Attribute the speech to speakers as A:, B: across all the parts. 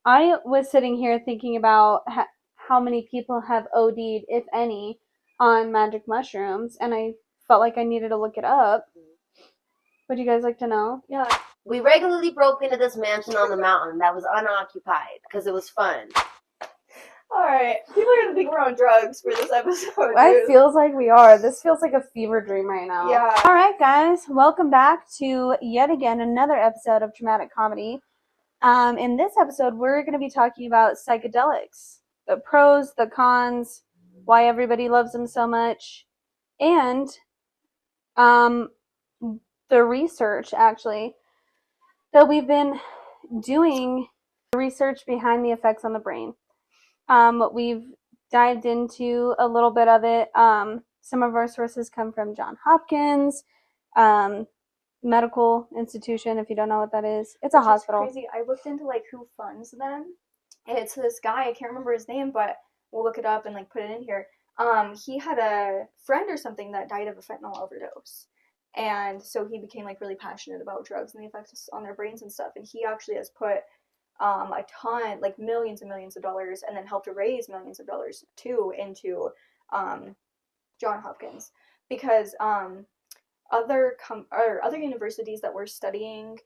A: I was sitting here thinking about how many people have OD'd, if any, on magic mushrooms, and I felt like I needed to look it up. Would you guys like to know?
B: Yeah. We regularly broke into this mansion on the mountain that was unoccupied because it was fun.
C: Alright, people are gonna think we're on drugs for this episode.
A: It feels like we are. This feels like a fever dream right now.
C: Yeah.
A: Alright, guys, welcome back to yet again another episode of Dramatic Comedy. In this episode, we're going to be talking about psychedelics, the pros, the cons, why everybody loves them so much, and the research, actually, that we've been doing, research behind the effects on the brain. We've dived into a little bit of it. Some of our sources come from Johns Hopkins medical institution. If you don't know what that is, it's a hospital.
C: Crazy. I looked into like who funds them, and it's this guy. I can't remember his name, but we'll look it up and like put it in here. He had a friend or something that died of a fentanyl overdose, and so he became like really passionate about drugs and the effects on their brains and stuff. And he actually has put a ton, like millions and millions of dollars, and then helped to raise millions of dollars too into Johns Hopkins, because other universities that were studying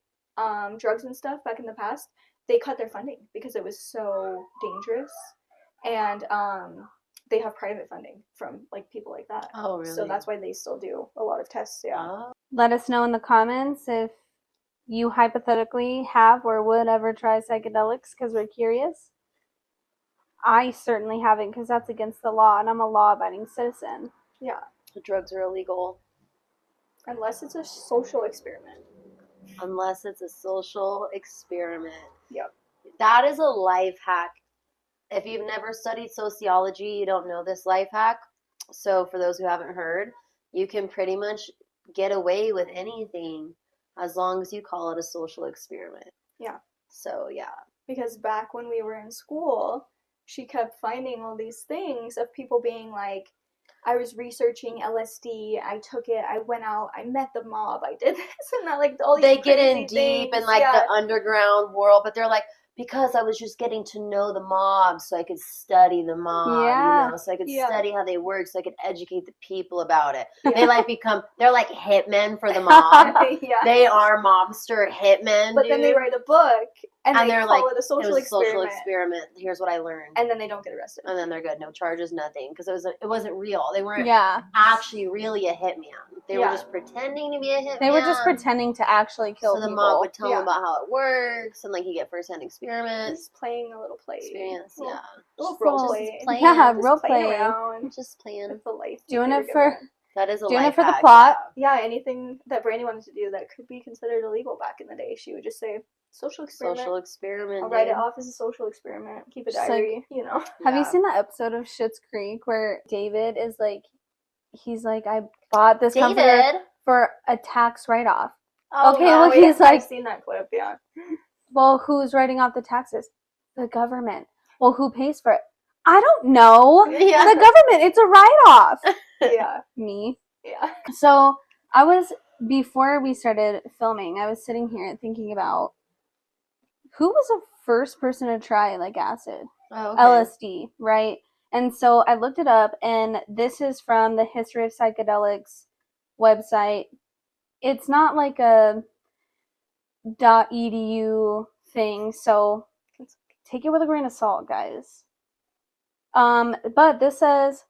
C: drugs and stuff back in the past, they cut their funding because it was so dangerous, and they have private funding from like people like that.
B: Oh, really?
C: So that's why they still do a lot of tests. Yeah.
B: Oh.
A: Let us know in the comments if you hypothetically have or would ever try psychedelics, because we're curious. I certainly haven't, because that's against the law, and I'm a law-abiding citizen.
C: Yeah.
B: The drugs are illegal.
C: Unless it's a social experiment.
B: Unless it's a social experiment.
C: Yep.
B: That is a life hack. If you've never studied sociology, you don't know this life hack. So for those who haven't heard, you can pretty much get away with anything as long as you call it a social experiment.
C: Yeah.
B: So, yeah.
C: Because back when we were in school, she kept finding all these things of people being like, I was researching LSD, I took it, I went out, I met the mob, I did this and that, like all these
B: They get in
C: things.
B: deep in like the underground world, but they're like, because I was just getting to know the mob so I could study the mob, you know, so I could study how they work, so I could educate the people about it. They like they're like hitmen for the mob. They are mobster hitmen,
C: but then they write a book and they
B: they're
C: call
B: like,
C: it a social
B: experiment. Here's what I learned.
C: And then they don't get arrested.
B: And then they're good. No charges, nothing. Because it wasn't real. They weren't actually really a hitman. They were just pretending to be a hitman.
A: They were just pretending to actually kill people.
B: So the mob would tell them about how it works, and like you get first-hand experience.
C: Just playing a little play.
B: Experience,
C: A little role play.
A: Role play.
B: Just playing.
C: It's a life.
A: Doing it for...
B: That is a
A: doing
B: life
A: it for
B: hack.
A: the plot.
C: Yeah, anything that Brandy wanted to do that could be considered illegal back in the day, she would just say, social experiment.
B: Social experiment.
C: I'll write it off as a social experiment. Keep a diary, you know.
A: Have you seen that episode of Schitt's Creek where David is like, he's like, I bought this comforter for a tax write-off.
C: Oh,
A: okay, look, he's like,
C: I've seen that clip, yeah.
A: Well, who's writing off the taxes? The government. Well, who pays for it? I don't know.
B: Yeah.
A: The government. It's a write-off.
C: Yeah.
A: Me.
C: Yeah.
A: So before we started filming, I was sitting here thinking about who was the first person to try like acid, LSD, right? And so I looked it up, and this is from the History of Psychedelics website. It's not like a .edu thing, so take it with a grain of salt, guys. But this says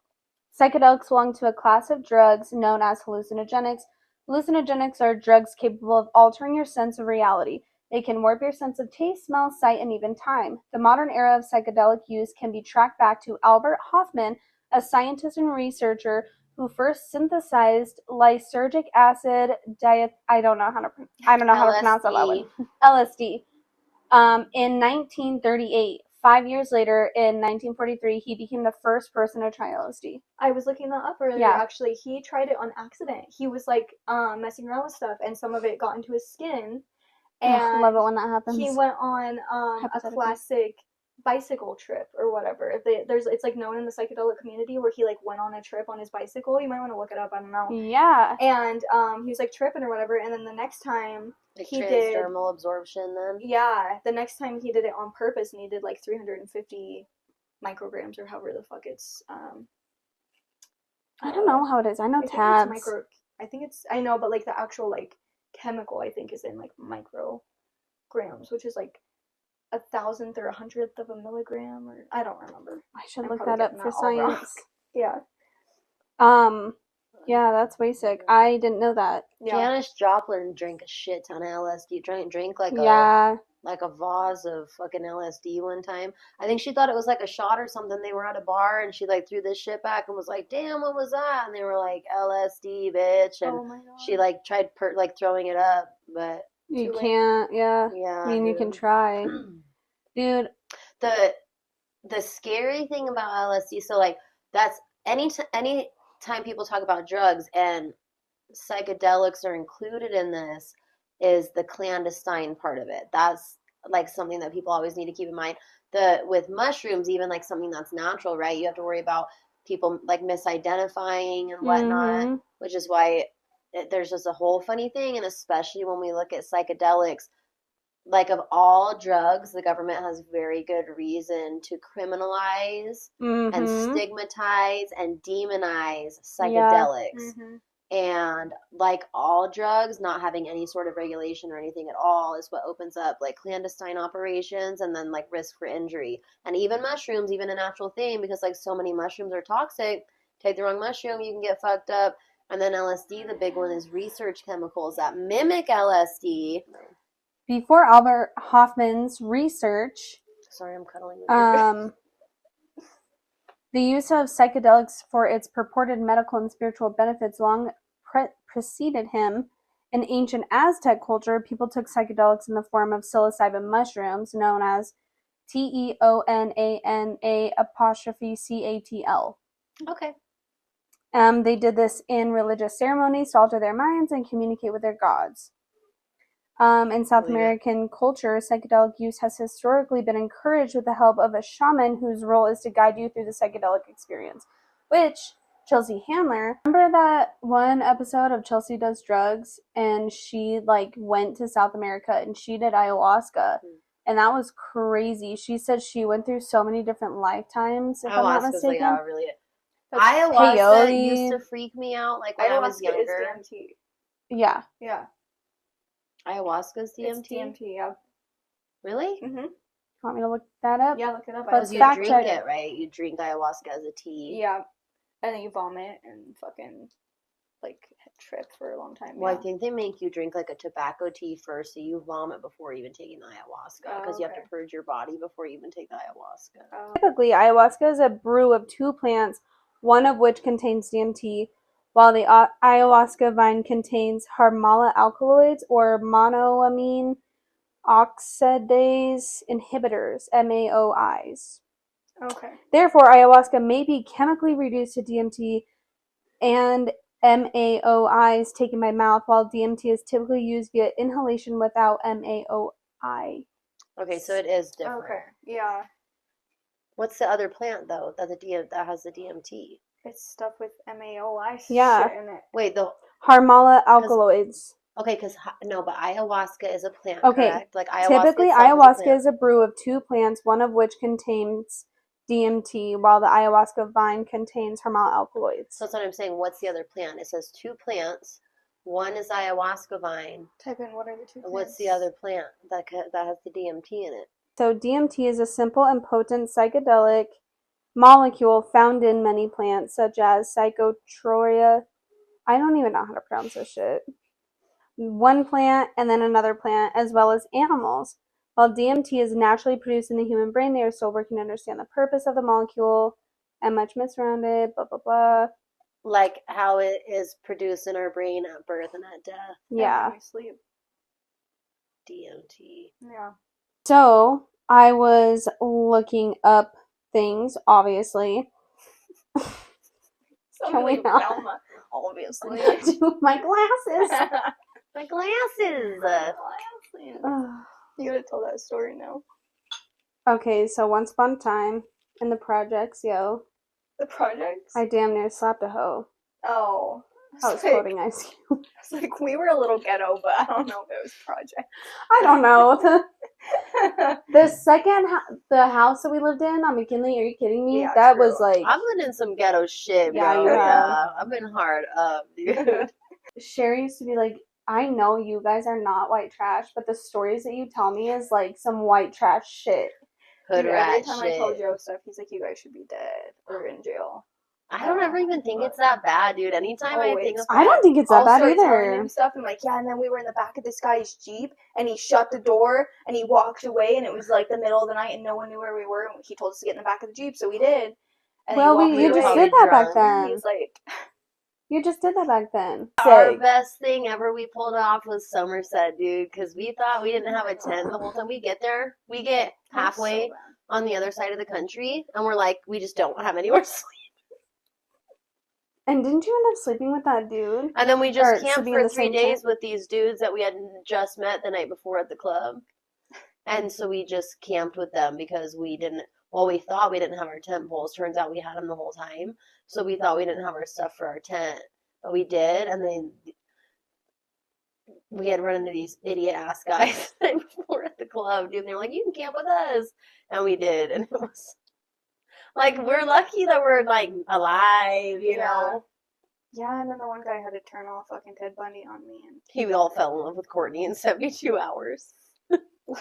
A: psychedelics belong to a class of drugs known as hallucinogenics. Hallucinogenics are drugs capable of altering your sense of reality. They can warp your sense of taste, smell, sight, and even time. The modern era of psychedelic use can be tracked back to Albert Hofmann, a scientist and researcher who first synthesized lysergic acid I don't know how to pronounce that one. LSD. In 1938. 5 years later, in 1943, he became the first person to try LSD.
C: I was looking that up earlier. Yeah. Actually, he tried it on accident. He was like messing around with stuff, and some of it got into his skin. And
A: love it when that happens.
C: He went on a classic bicycle trip or whatever. It's like known in the psychedelic community where he like went on a trip on his bicycle. You might want to look it up. I don't know.
A: Yeah.
C: And he was like tripping or whatever. And then the next time
B: like
C: he
B: transdermal absorption, then.
C: Yeah, the next time he did it on purpose, and he did like 350 micrograms or however the fuck it's.
A: I don't know how it is. I know tabs.
C: I know, but like the actual like chemical, I think, is in like micrograms, which is like 1,000th or 100th of a milligram, or I don't remember.
A: I should look that up for science.
C: Yeah.
A: Yeah, that's basic. I didn't know that.
B: Yeah. Janis Joplin drank a shit ton of LSD. Drink like a vase of fucking LSD one time. I think she thought it was like a shot or something. They were at a bar and she like threw this shit back and was like, "Damn, what was that?" And they were like, "LSD, bitch." And she like tried throwing it up, but
A: you can't. Yeah.
B: Yeah.
A: I mean, you can try, dude.
B: The scary thing about LSD, so like that's any time people talk about drugs and psychedelics are included in this, is the clandestine part of it. That's like something that people always need to keep in mind. With mushrooms, even like something that's natural, right? You have to worry about people like misidentifying and whatnot, which is why there's just a whole funny thing. And especially when we look at psychedelics, like of all drugs, the government has very good reason to criminalize and stigmatize and demonize psychedelics. And like all drugs, not having any sort of regulation or anything at all is what opens up like clandestine operations and then like risk for injury. And even mushrooms, even a natural thing, because like so many mushrooms are toxic. Take the wrong mushroom, you can get fucked up. And then LSD, the big one, is research chemicals that mimic LSD.
A: Before Albert Hoffman's research,
B: sorry, I'm cuddling.
A: The use of psychedelics for its purported medical and spiritual benefits long preceded him. In ancient Aztec culture, people took psychedelics in the form of psilocybin mushrooms, known as TEONANA''CATL.
B: Okay.
A: They did this in religious ceremonies to alter their minds and communicate with their gods. In South American culture, psychedelic use has historically been encouraged with the help of a shaman whose role is to guide you through the psychedelic experience. Which, Chelsea Handler, remember that one episode of Chelsea Does Drugs, and she like went to South America and she did ayahuasca, and that was crazy. She said she went through so many different lifetimes, if I'm not mistaken.
B: Like, really. Ayahuasca used to freak me out, like when I was younger.
C: Is DMT.
A: Yeah.
C: Yeah.
B: Ayahuasca's DMT?
C: It's DMT, yeah.
B: Really?
A: Want me to look that up?
C: Yeah, look it up.
B: Because you drink it, right? You drink ayahuasca as a tea.
C: Yeah. And then you vomit and fucking, like, trip for a long time.
B: Well, I think they make you drink, like, a tobacco tea first, so you vomit before even taking the ayahuasca. Because you have to purge your body before you even take the ayahuasca.
A: Typically, ayahuasca is a brew of two plants, one of which contains DMT, while the ayahuasca vine contains harmala alkaloids or monoamine oxidase inhibitors, MAOIs.
C: Okay.
A: Therefore, ayahuasca may be chemically reduced to DMT and MAOIs taken by mouth, while DMT is typically used via inhalation without MAOI.
B: Okay, so it is different.
C: Okay, yeah.
B: What's the other plant, though, that has the DMT?
C: It's stuff with MAOI shit in it.
B: Wait, the
A: harmala alkaloids.
B: Okay, but ayahuasca is a plant, correct? Like
A: typically, ayahuasca is a brew of two plants, one of which contains DMT, while the ayahuasca vine contains harmala alkaloids.
B: So that's what I'm saying. What's the other plant? It says two plants. One is ayahuasca vine.
C: Type in what are the two plants.
B: What's the other plant that has the DMT in it?
A: So DMT is a simple and potent psychedelic molecule found in many plants, such as Psychotria. I don't even know how to pronounce this shit. One plant and then another plant, as well as animals. While DMT is naturally produced in the human brain, they are still working to understand the purpose of the molecule and much myths around it, blah, blah, blah.
B: Like how it is produced in our brain at birth and at death.
A: Yeah.
C: And when we sleep.
B: DMT.
C: Yeah.
A: So, I was looking up things, obviously. Can we not?
C: Velma, obviously.
A: My glasses.
B: My glasses.
C: You gotta tell that story now.
A: Okay, so once upon a time in the projects, yo,
C: The projects?
A: I damn near slapped a hoe.
C: Oh.
A: I was quoting Ice Cube.
C: It's like, we were a little ghetto, but I don't know if it was project.
A: I don't know. The house that we lived in on McKinley, are you kidding me?
C: Yeah,
A: that
C: true.
A: was like,
B: I've lived in some ghetto shit, bro.
A: Yeah, you have.
B: I've been hard up, dude.
A: Sherry used to be like, I know you guys are not white trash, but the stories that you tell me is like some white trash shit.
B: Hood
C: Dude,
B: rat
C: every time
B: shit.
C: I tell Joe stuff, he's like, you guys should be dead or in jail.
B: I don't ever even think it's that bad, dude. Anytime I think of
A: I don't think it's that
C: I'll
A: bad
C: start telling
A: either.
C: him stuff and like, yeah, and then we were in the back of this guy's Jeep and he shut the door and he walked away and it was like the middle of the night and no one knew where we were and he told us to get in the back of the Jeep, so we did. And
A: Well,
C: he
A: you
C: walked
A: just
C: away.
A: did that back
C: And
A: then.
C: he's like,
A: You just did that back then.
B: Our best thing ever we pulled off was Somerset, dude, because we thought we didn't have a tent the whole time. We get there, we get halfway on the other side of the country, and we're like, we just don't have anywhere to sleep.
A: And didn't you end up sleeping with that dude?
B: And then we just camped
A: sleeping in
B: for
A: the
B: 3
A: same
B: days
A: tent?
B: with these dudes that we had just met the night before at the club. And so we just camped with them because we thought we didn't have our tent poles. Turns out we had them the whole time. So we thought we didn't have our stuff for our tent. But we did, and then we had run into these idiot-ass guys the night before at the club, dude. They were like, you can camp with us. And we did, and it was... Like, we're lucky that we're, like, alive, you know?
C: Yeah, and then the one guy had to turn all fucking Ted Bundy on me. And
B: We all fell in love with Courtney in 72 hours.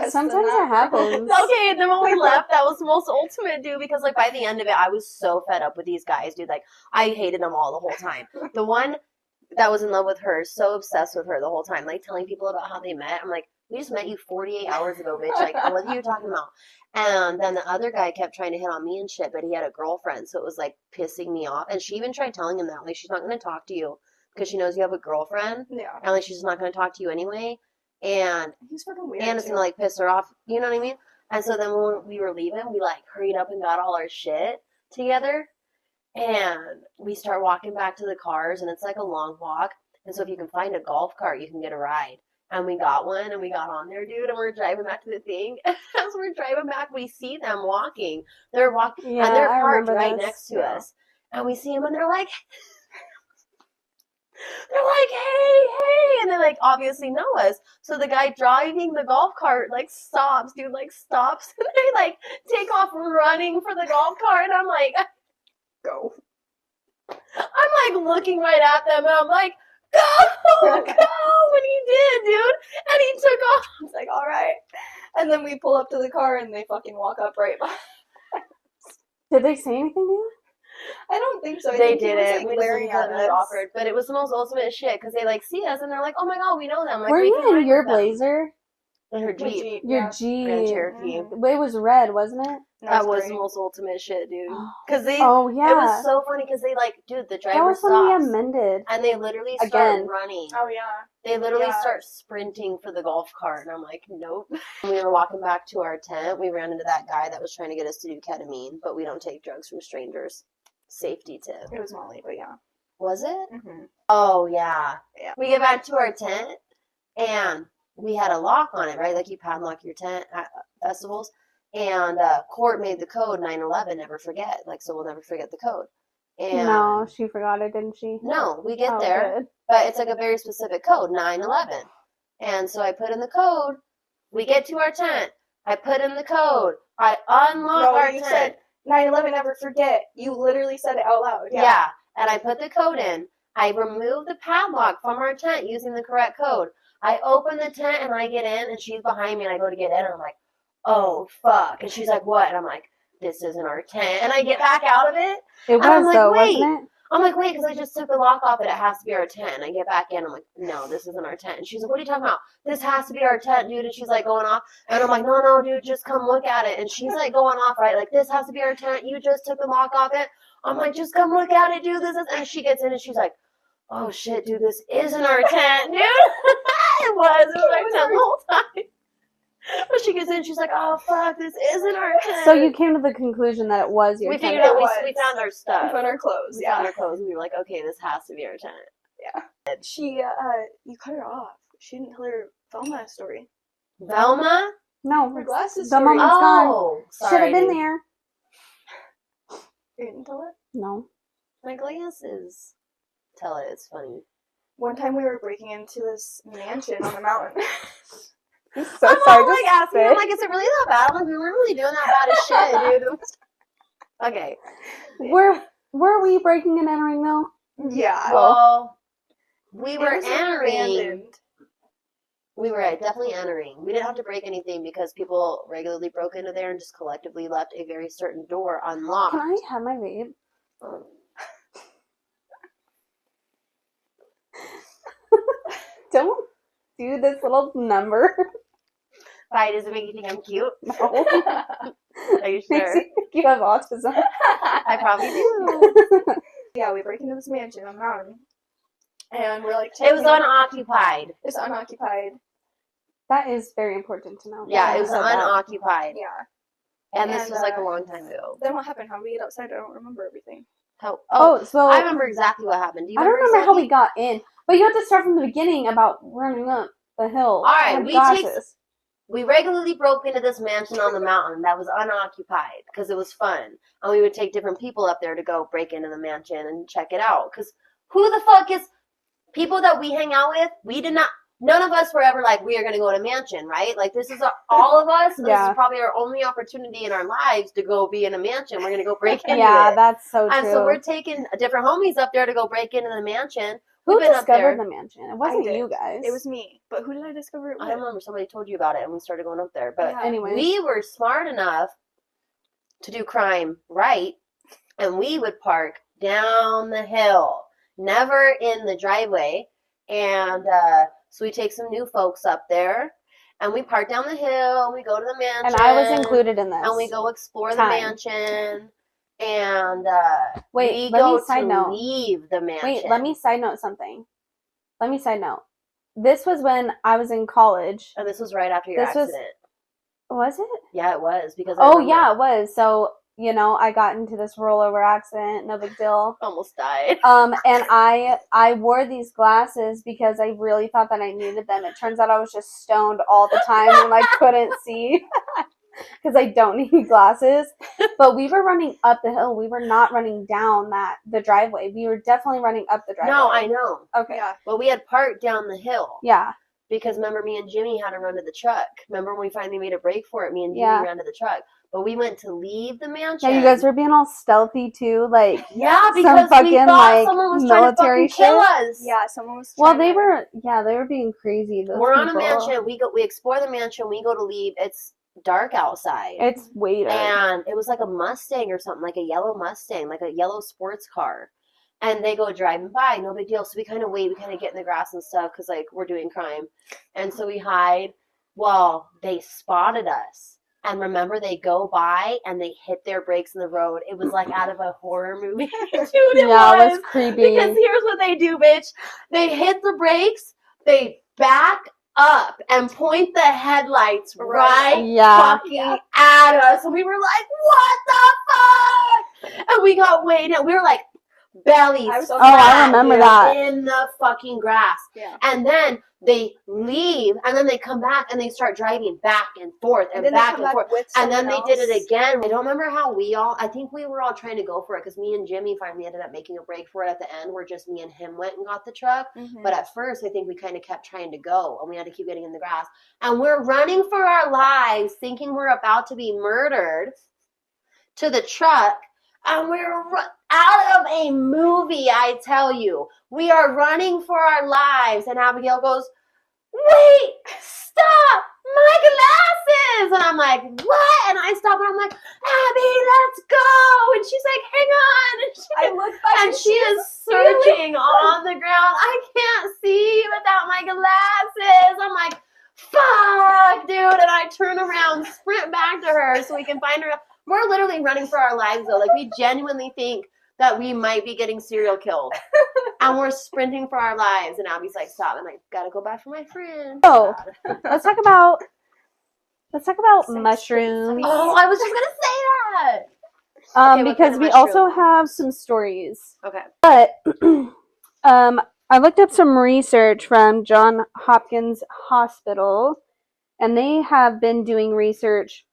A: Sometimes it happens.
B: Okay, and then when we left, that was the most ultimate, dude, because, like, by the end of it, I was so fed up with these guys, dude. Like, I hated them all the whole time. The one that was in love with her, so obsessed with her the whole time, like, telling people about how they met. I'm like, we just met you 48 hours ago, bitch. Like, what are you talking about? And then the other guy kept trying to hit on me and shit, but he had a girlfriend, so it was, like, pissing me off. And she even tried telling him that, like, she's not going to talk to you because she knows you have a girlfriend.
C: yeah,
B: And, like, she's just not going to talk to you anyway. And
C: he's fucking weird.
B: it's going to, like, piss her off. You know what I mean? And so then when we were leaving, we, like, hurried up and got all our shit together. And we start walking back to the cars, and it's, like, a long walk. And so if you can find a golf cart, you can get a ride. And we got one, and we got on there, dude, and we're driving back to the thing. And as we're driving back, we see them walking. They're walking,
A: Yeah,
B: and they're
A: I
B: parked
A: remember
B: right
A: this.
B: next to us. And we see them, and they're like, hey, and they, like, obviously know us. So the guy driving the golf cart, like, stops, dude, like, stops. And they, like, take off running for the golf cart. And I'm like,
C: go.
B: I'm, like, looking right at them, and I'm like, go! And he did, dude. And he took off.
C: I was like, all right. And then we pull up to the car, and they fucking walk up right behind.
A: Did they say anything to you?
C: I don't think so. I
B: They
C: think he
B: did
C: was,
B: it.
C: like,
B: We
C: glaring
B: just
C: at
B: really
C: us.
B: awkward, but it was the most ultimate shit because they like see us and they're like, "Oh my god, we know them." Like,
A: Were
B: we
A: you
B: can ride
A: in your
B: with them.
A: Blazer?
B: In her
C: My
B: Jeep,
A: Your
C: yeah.
A: Jeep.
B: Grand Cherokee.
C: Mhm.
A: It was red, wasn't it?
B: That was
C: great.
B: the most ultimate shit, dude. Because they,
A: Oh yeah.
B: it was so funny because they like, dude, the
A: that
B: driver
A: was when we
B: stops
A: amended.
B: and they literally start
A: Again.
B: running.
C: Oh, yeah.
B: They literally
C: Yeah.
B: start sprinting for the golf cart, and I'm like, nope. When we were walking back to our tent, we ran into that guy that was trying to get us to do ketamine, but we don't take drugs from strangers. Safety tip.
C: It was Molly, but yeah.
B: Was it?
C: Mm-hmm.
B: Oh, yeah.
C: Yeah.
B: We get back to our tent, and we had a lock on it, right? Like, you padlock your tent at festivals. And Court made the code 9/11, never forget. Like, so we'll never forget the code. And
A: No, she forgot it, didn't she?
B: no, we get
A: Oh,
B: there,
A: good.
B: but it's like a very specific code, 9/11. And so I put in the code. We get to our tent. I put in the code. I unlock our
C: you
B: tent.
C: said 9/11, never forget. You literally said it out loud.
B: Yeah. And I put the code in. I removed the padlock from our tent using the correct code. I open the tent and I get in and she's behind me and I go to get in and I'm like, oh, fuck. And she's like, what? And I'm like, this isn't our tent. And I get back out of it.
A: It was
B: I'm like,
A: though,
B: wait.
A: wasn't it?
B: I'm like, wait, because I just took the lock off it. It has to be our tent. And I get back in. I'm like, no, this isn't our tent. And she's like, what are you talking about? This has to be our tent, dude. And she's like going off. And I'm like, no, dude, just come look at it. And she's like going off, right? Like, this has to be our tent. You just took the lock off it. I'm like, just come look at it, dude. This is. And she gets in and she's like, oh shit, dude, this isn't our tent, dude. It was our tent the whole time. But she gets in, she's like, oh fuck, this isn't our tent.
A: So you came to the conclusion that it was your
B: we
A: tent.
B: figured out
C: was.
B: we found our stuff.
C: We found our clothes.
B: We found our clothes and we were like, okay, this has to be our tent.
C: Yeah. She, you cut her off. She didn't tell her Velma story.
B: Velma?
A: No,
C: My glasses
A: the
C: story.
A: moment's gone.
B: Oh,
A: Should
B: sorry.
A: have been
B: dude.
A: there.
C: You didn't tell it?
A: No.
B: My glasses. Tell it. It's funny.
C: One time we were breaking into this mansion on the mountain.
A: I'm so
B: I'm
A: sorry.
B: all, like asking him, like, is it really that bad? I'm like, we weren't really doing that bad as shit, dude. Okay.
A: Where were we breaking and entering though?
C: Yeah.
B: Well, we
C: It
B: were
C: was
B: entering.
C: abandoned.
B: We were definitely entering. We didn't have to break anything because people regularly broke into there and just collectively left a very certain door unlocked.
A: Can I have my vape? Don't do this little number.
B: Why, does it make you think I'm cute?
A: No.
B: Are you
A: Makes
B: sure?
A: you think you have autism.
B: I probably do.
C: Yeah, we break into this mansion on the mountain. And we're like,
B: It was unoccupied.
C: It's unoccupied.
A: That is very important to know.
B: Yeah, it
A: You
B: was
A: said that.
B: unoccupied.
C: Yeah.
B: And this was like a long time ago.
C: Then what happened? How did we get outside? I don't remember everything.
A: So
B: I remember exactly what happened. Do you
A: I don't remember
B: exactly?
A: how we got in, but you have to start from the beginning about running up the hill.
B: All right,
A: I had
B: we regularly broke into this mansion on the mountain that was unoccupied because it was fun. And we would take different people up there to go break into the mansion and check it out. Because who the fuck is people that we hang out with? We did not, none of us were ever like, we are going to go to a mansion, right? Like, this is all of us. This is probably our only opportunity in our lives to go be in a mansion. We're going to go break into it.
A: Yeah, that's so true.
B: And so we're taking different homies up there to go break into the mansion.
A: Who discovered the mansion? It wasn't you guys.
C: It was me. But who did I discover it with?
B: I don't remember. Somebody told you about it, and we started going up there. But
A: Anyways.
B: we were smart enough to do crime right, and we would park down the hill, never in the driveway. And so we take some new folks up there, and we park down the hill, and we go to the mansion.
A: And I was included in this.
B: And we go explore the mansion. And
A: wait,
B: we go to leave the mansion.
A: Wait, let me side note something. This was when I was in college.
B: And this was right after your accident.
A: Was it?
B: Yeah, it was. Because
A: yeah, it was. So, I got into this rollover accident. No big deal.
B: Almost died.
A: And I wore these glasses because I really thought that I needed them. It turns out I was just stoned all the time and I couldn't see. Because I don't need glasses. But we were running up the hill. We were not running down the driveway. We were definitely running up the driveway.
B: No, I know.
A: Okay.
C: Yeah.
B: But we had parked down the hill.
A: Yeah.
B: Because remember, me and Jimmy had to run to the truck. Remember when we finally made a break for it? Me and Jimmy ran to the truck. But we went to leave the mansion.
A: Yeah, you guys were being all stealthy too, like
B: because
A: we thought
B: someone was
A: military
B: trying to fucking kill us.
C: Yeah, someone was.
A: They were being crazy.
B: We're on a mansion. We explore the mansion. We go to leave. It's dark outside.
A: It's way dark.
B: And it was like a Mustang or something, like a yellow Mustang, like a yellow sports car. And they go driving by, no big deal. So we kind of wait, we kind of get in the grass and stuff because, like, we're doing crime. And so we hide. Well, they spotted us. And remember, they go by and they hit their brakes in the road. It was like out of a horror movie. Dude, it was
A: creepy.
B: Because here's what they do, bitch. They hit the brakes, they back up and point the headlights right fucking at us. And we were like, what the fuck? And we got way down. We were like, bellies.
A: I remember that.
B: In the fucking grass.
C: Yeah.
B: And then they leave, and then they come back, and they start driving back and forth and back and forth. And then they did it again. I don't remember how I think we were all trying to go for it, because me and Jimmy finally ended up making a break for it at the end, where just me and him went and got the truck. Mm-hmm. But at first, I think we kind of kept trying to go, and we had to keep getting in the grass. And we're running for our lives, thinking we're about to be murdered, to the truck. And we're out of a movie, I tell you. We are running for our lives. And Abigail goes, wait, stop, my glasses. And I'm like, what? And I stop and I'm like, Abby, let's go. And she's like, hang on. And
C: I look back
B: and she is searching on the ground. I can't see without my glasses. I'm like, fuck, dude. And I turn around, sprint back to her so we can find her. We're literally running for our lives, though. Like, we genuinely think that we might be getting serial killed. And we're sprinting for our lives. And Abby's like, stop. And I gotta go back for my friend.
A: Oh, let's talk about mushrooms.
B: Oh, I was just gonna say that.
A: Because we also have some stories.
B: Okay.
A: But I looked up some research from Johns Hopkins Hospital. and they have been doing research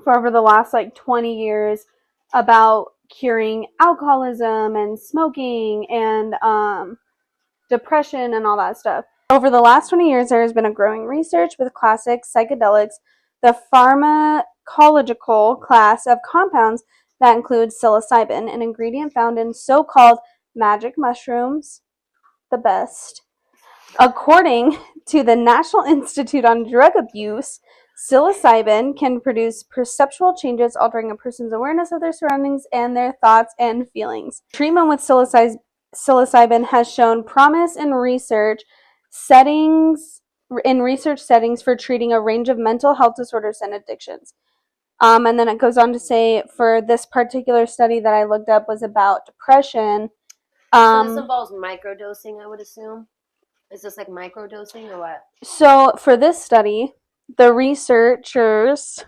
A: for over the last 20 years about curing alcoholism and smoking and depression and all that stuff. Over the last 20 years, there has been a growing research with classic psychedelics, the pharmacological class of compounds that includes psilocybin, an ingredient found in so-called magic mushrooms, the best. According to the National Institute on Drug Abuse, psilocybin can produce perceptual changes, altering a person's awareness of their surroundings and their thoughts and feelings. Treatment with psilocybin has shown promise in research settings for treating a range of mental health disorders and addictions. And then it goes on to say, for this particular study that I looked up was about depression.
B: So this involves microdosing, I would assume. Is this like microdosing or what?
A: So for this study, the researchers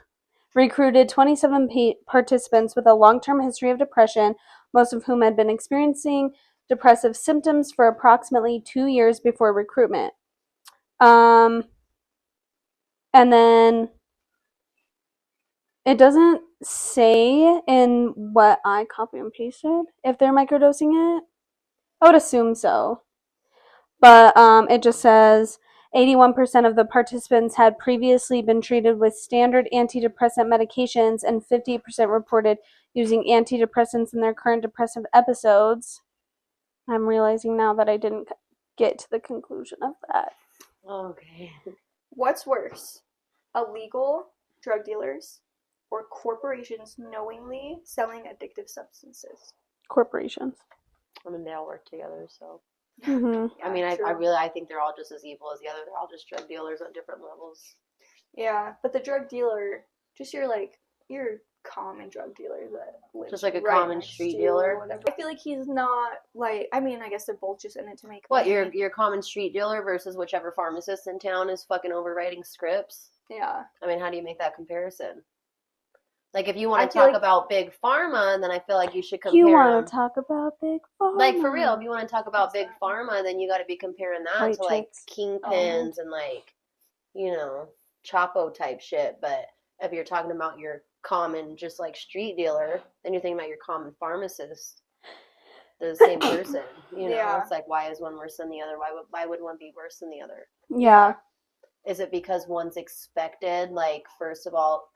A: recruited 27 participants with a long-term history of depression, most of whom had been experiencing depressive symptoms for approximately 2 years before recruitment. And then it doesn't say in what I copy and pasted if they're microdosing it. I would assume so. But it just says 81% of the participants had previously been treated with standard antidepressant medications, and 50% reported using antidepressants in their current depressive episodes. I'm realizing now that I didn't get to the conclusion of that.
B: Okay.
C: What's worse, illegal drug dealers or corporations knowingly selling addictive substances?
A: Corporations.
B: I mean, they all work together, so.
A: Mm-hmm.
B: I mean, I think they're all just as evil as the other. They're all just drug dealers on different levels.
C: Yeah, but the drug dealer, just your common drug dealer that lives
B: just like a
C: right
B: common street dealer.
C: Whatever. I feel like he's not I mean, I guess they're both just in it to make
B: what
C: money.
B: your common street dealer versus whichever pharmacist in town is fucking overwriting scripts.
C: Yeah.
B: I mean, how do you make that comparison? Like, if you want to talk about big pharma, then I feel like you should compare.
A: You want to talk about big pharma?
B: Like, for real, if you want to talk about big pharma, then you got to be comparing that to like kingpins and like, Chapo type shit. But if you're talking about your common, just like street dealer, then you're thinking about your common pharmacist. They're the same person. It's like, why is one worse than the other? Why would one be worse than the other?
A: Yeah.
B: Is it because one's expected? Like, first of all,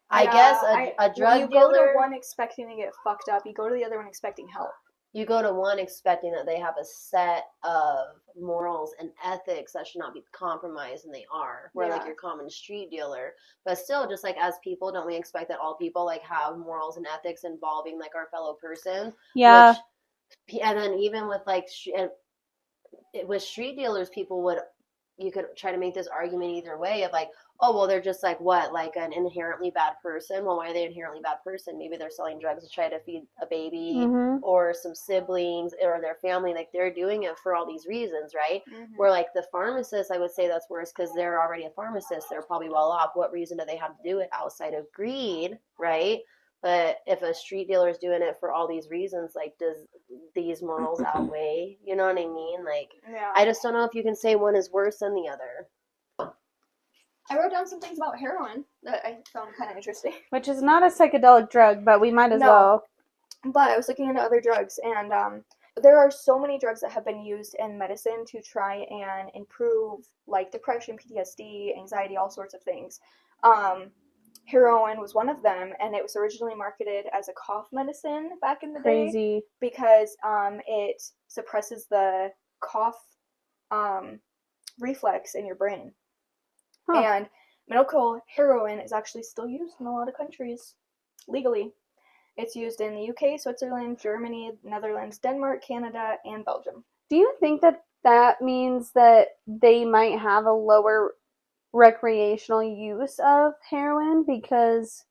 B: I guess a drug dealer.
C: You go to one expecting to get fucked up. You go to the other one expecting help.
B: You go to one expecting that they have a set of morals and ethics that should not be compromised, and they are. Where like your common street dealer, but still, just like as people, don't we expect that all people like have morals and ethics involving like our fellow person?
A: Yeah.
B: And then even with like with street dealers, you could try to make this argument either way of like, oh, well, they're just like what, like an inherently bad person. Well, why are they an inherently bad person? Maybe they're selling drugs to try to feed a baby or some siblings or their family. Like, they're doing it for all these reasons, right? Mm-hmm. Where like the pharmacist, I would say that's worse because they're already a pharmacist. They're probably well off. What reason do they have to do it outside of greed, right? But if a street dealer is doing it for all these reasons, like, does these morals outweigh? You know what I mean? Like, I just don't know if you can say one is worse than the other.
C: I wrote down some things about heroin that I found kind of interesting.
A: Which is not a psychedelic drug, but we might as well.
C: But I was looking into other drugs, and there are so many drugs that have been used in medicine to try and improve, like, depression, PTSD, anxiety, all sorts of things. Heroin was one of them, and it was originally marketed as a cough medicine back in the day because it suppresses the cough reflex in your brain. Huh. And medical heroin is actually still used in a lot of countries legally. It's used in the UK, Switzerland, Germany, Netherlands, Denmark, Canada, and Belgium.
A: Do you think that means that they might have a lower recreational use of heroin because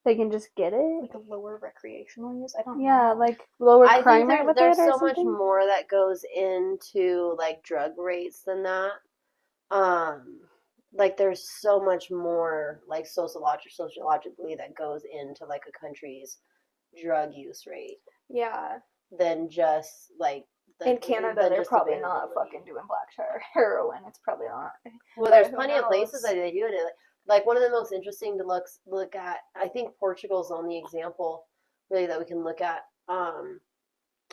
A: they can just get it?
C: Like a lower recreational use? I don't know.
A: Yeah, like lower crime rate with it or something?
B: There's so much more that goes into like drug rates than that. Like, there's so much more like sociologically that goes into like a country's drug use rate.
C: Yeah.
B: Than just like
C: in Canada,
B: than
C: they're
B: just
C: probably not
B: availability.
C: fucking doing black heroin. It's probably not.
B: Well,
C: But
B: there's
C: who
B: plenty of places
C: knows?
B: that they do it. Like one of the most interesting to look at. I think Portugal's the only example really that we can look at,